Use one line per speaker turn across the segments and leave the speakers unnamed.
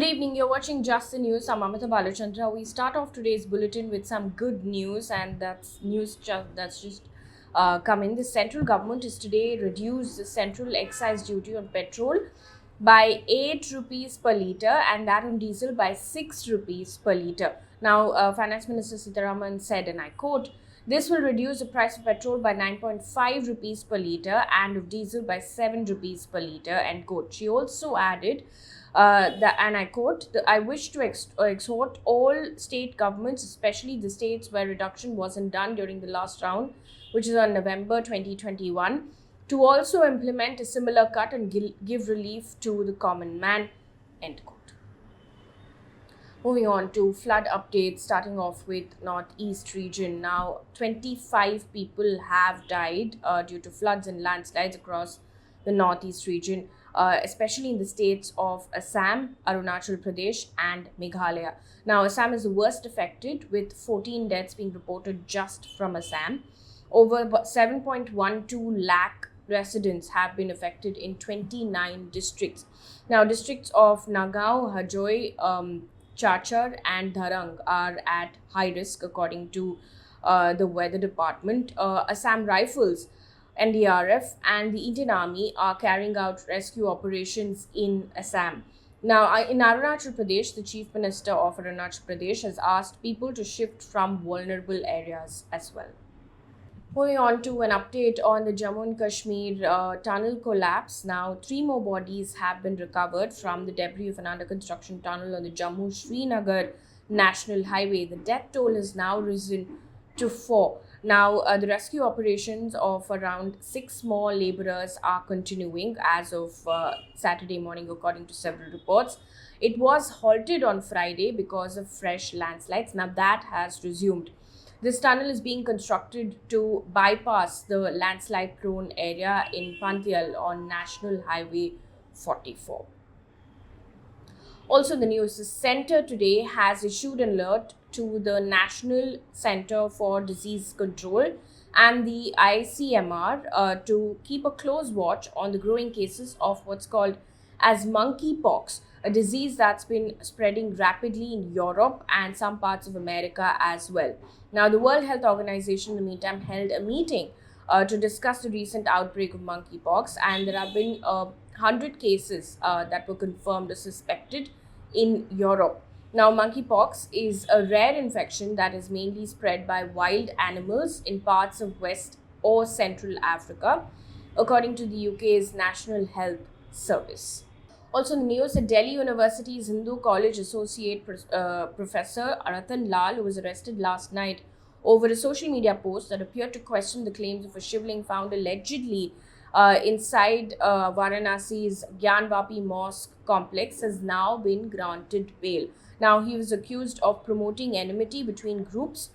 Good evening. You're watching Just the News. I'm Amita Balachandra. We start off today's bulletin with some good news, and that's news that's just come in. The central government has today reduced the central excise duty on petrol by 8 rupees per litre and that on diesel by 6 rupees per litre. Now, Finance Minister Sitharaman said, and I quote, "This will reduce the price of petrol by 9.5 rupees per litre and of diesel by 7 rupees per litre," end quote. She also added, and I quote, "I wish to exhort all state governments, especially the states where reduction wasn't done during the last round, which is on November 2021, to also implement a similar cut and give relief to the common man," end quote. Moving on to flood updates, starting off with Northeast region. Now, 25 people have died due to floods and landslides across the Northeast region, especially in the states of Assam, Arunachal Pradesh and Meghalaya. Now, Assam is the worst affected, with 14 deaths being reported just from Assam. Over 7.12 lakh residents have been affected in 29 districts. Now, districts of Nagaon, Hajoi, Chachar and Dharang are at high risk, according to the weather department. Assam Rifles, NDRF and the Indian Army are carrying out rescue operations in Assam. Now, in Arunachal Pradesh, the Chief Minister of Arunachal Pradesh has asked people to shift from vulnerable areas as well. Moving on to an update on the Jammu and Kashmir tunnel collapse. Now, 3 more bodies have been recovered from the debris of an under-construction tunnel on the Jammu-Srinagar National Highway. The death toll has now risen to 4. Now, the rescue operations of around 6 more labourers are continuing as of Saturday morning, according to several reports. It was halted on Friday because of fresh landslides. Now, that has resumed. This tunnel is being constructed to bypass the landslide-prone area in Pantial on National Highway 44. Also, the news, the centre today has issued an alert to the National Centre for Disease Control and the ICMR to keep a close watch on the growing cases of what's called as Monkeypox, a disease that's been spreading rapidly in Europe and some parts of America as well. Now, the World Health Organization, in the meantime, held a meeting to discuss the recent outbreak of monkeypox, and there have been 100 cases that were confirmed or suspected in Europe. Now, monkeypox is a rare infection that is mainly spread by wild animals in parts of West or Central Africa, according to the UK's National Health Service. Also, in the news, the Delhi University's Hindu College Associate Professor Ratan Lal, who was arrested last night over a social media post that appeared to question the claims of a shivling found allegedly inside Varanasi's Gyanvapi Mosque complex, has now been granted bail. Now, he was accused of promoting enmity between groups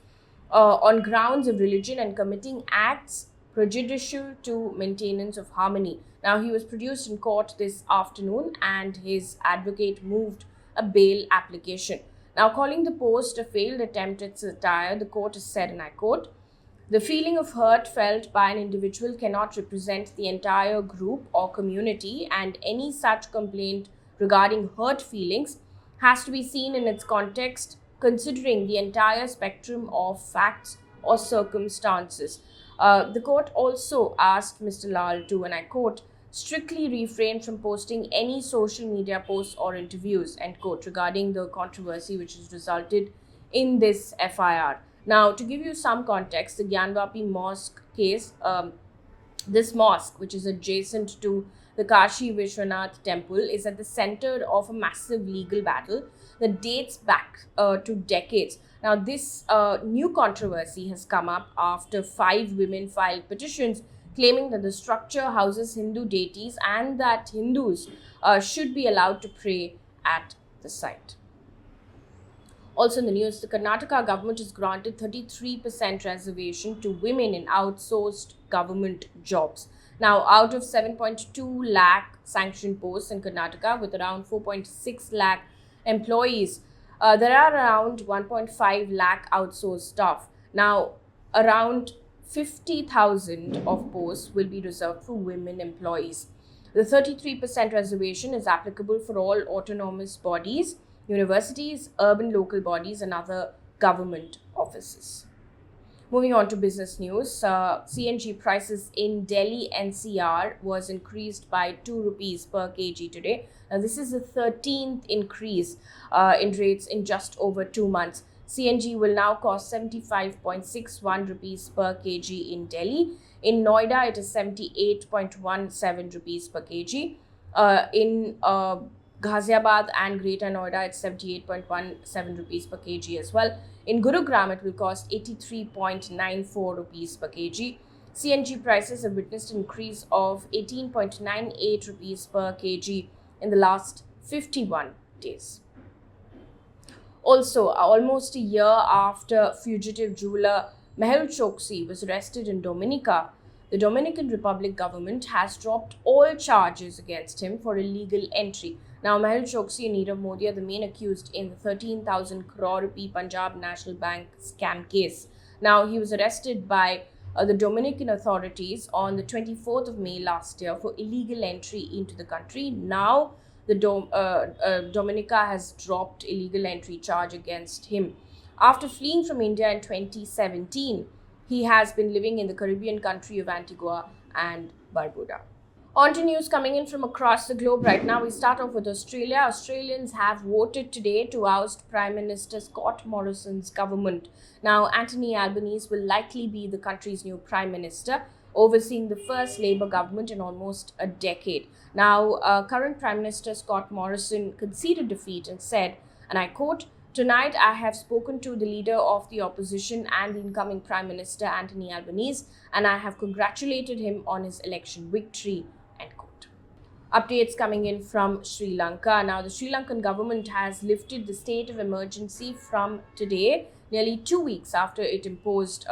on grounds of religion and committing acts prejudicial to maintenance of harmony. Now, he was produced in court this afternoon and his advocate moved a bail application. Now, calling the post a failed attempt at satire, the court has said, and I quote, "The feeling of hurt felt by an individual cannot represent the entire group or community, and any such complaint regarding hurt feelings has to be seen in its context, considering the entire spectrum of facts or circumstances." The court also asked Mr. Lal to, and I quote, "strictly refrain from posting any social media posts or interviews," end quote, regarding the controversy which has resulted in this FIR. Now, to give you some context, the Gyanvapi Mosque case, this mosque, which is adjacent to the Kashi Vishwanath temple, is at the center of a massive legal battle that dates back to decades. Now, this new controversy has come up after 5 women filed petitions claiming that the structure houses Hindu deities and that Hindus should be allowed to pray at the site. Also in the news, the Karnataka government has granted 33% reservation to women in outsourced government jobs. Now, out of 7.2 lakh sanctioned posts in Karnataka with around 4.6 lakh employees, there are around 1.5 lakh outsourced staff. Now, around 50,000 of posts will be reserved for women employees. The 33% reservation is applicable for all autonomous bodies, universities, urban local bodies, and other government offices. Moving on to business news, CNG prices in Delhi NCR was increased by 2 rupees per kg today. Now, this is the 13th increase in rates in just over 2 months. CNG will now cost 75.61 rupees per kg in Delhi. In Noida, it is 78.17 rupees per kg. In Ghaziabad and Greater Noida, it's 78.17 rupees per kg as well. In Gurugram, it will cost 83.94 rupees per kg. CNG prices have witnessed an increase of 18.98 rupees per kg in the last 51 days. Also, almost a year after fugitive jeweler Mehul Choksi was arrested in Dominica, the Dominican Republic government has dropped all charges against him for illegal entry. Now, Mehul Choksi and Nirav Modi are the main accused in the 13,000 crore rupee Punjab National Bank scam case. Now, he was arrested by the Dominican authorities on the 24th of May last year for illegal entry into the country. Now, the Dominica has dropped illegal entry charge against him. After fleeing from India in 2017, he has been living in the Caribbean country of Antigua and Barbuda. On to news coming in from across the globe right now. We start off with Australia. Australians have voted today to oust Prime Minister Scott Morrison's government. Now, Anthony Albanese will likely be the country's new Prime Minister, overseeing the first Labour government in almost a decade. Now, current Prime Minister Scott Morrison conceded defeat and said, and I quote, "Tonight, I have spoken to the leader of the opposition and the incoming Prime Minister, Anthony Albanese, and I have congratulated him on his election victory." End quote. Updates coming in from Sri Lanka. Now, the Sri Lankan government has lifted the state of emergency from today, nearly 2 weeks after it imposed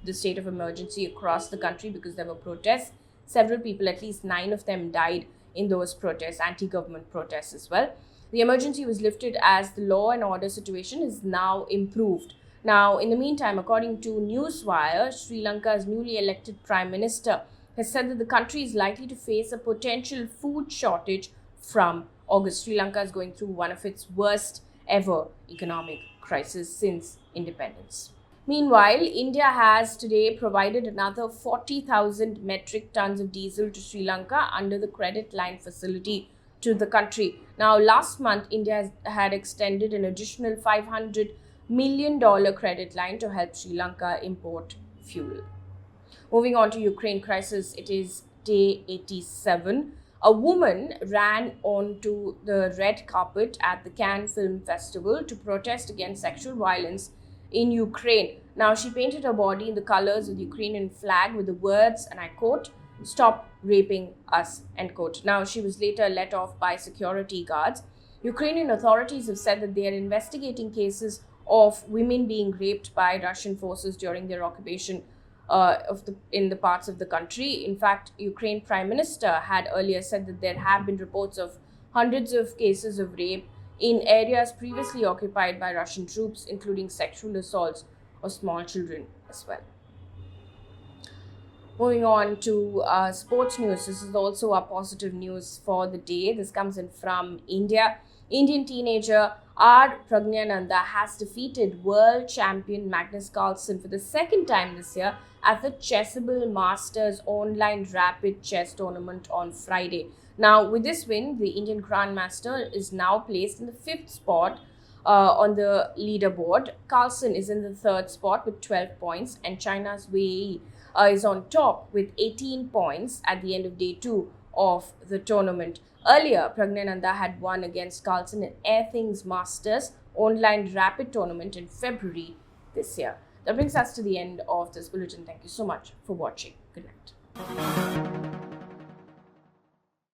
the state of emergency across the country because there were protests. Several people, at least 9 of them, died in those protests, anti-government protests as well. The emergency was lifted as the law and order situation is now improved. Now, in the meantime, according to Newswire, Sri Lanka's newly elected Prime Minister has said that the country is likely to face a potential food shortage from August. Sri Lanka is going through one of its worst ever economic crises since independence. Meanwhile, India has today provided another 40,000 metric tons of diesel to Sri Lanka under the credit line facility to the country. Now, last month, India had extended an additional $500 million credit line to help Sri Lanka import fuel. Moving on to Ukraine crisis, it is day 87. A woman ran onto the red carpet at the Cannes Film Festival to protest against sexual violence in Ukraine. Now, she painted her body in the colors of the Ukrainian flag with the words, and I quote, "Stop raping us," end quote. Now, she was later let off by security guards. Ukrainian authorities have said that they are investigating cases of women being raped by Russian forces during their occupation in the parts of the country. In fact, Ukraine Prime Minister had earlier said that there have been reports of hundreds of cases of rape in areas previously occupied by Russian troops, including sexual assaults of small children as well. Moving on to sports news. This is also a positive news for the day. This comes in from India. Indian teenager Praggnanandhaa has defeated world champion Magnus Carlsen for the second time this year at the Chessable Masters online rapid chess tournament on Friday. Now, with this win, the Indian Grandmaster is now placed in the 5th spot on the leaderboard. Carlsen is in the 3rd spot with 12 points, and China's Wei is on top with 18 points at the end of day 2 of the tournament. Earlier, Praggnanandhaa had won against Carlsen in Athens Masters online rapid tournament in February this year. That brings us to the end of this bulletin. Thank you so much for watching. Good night.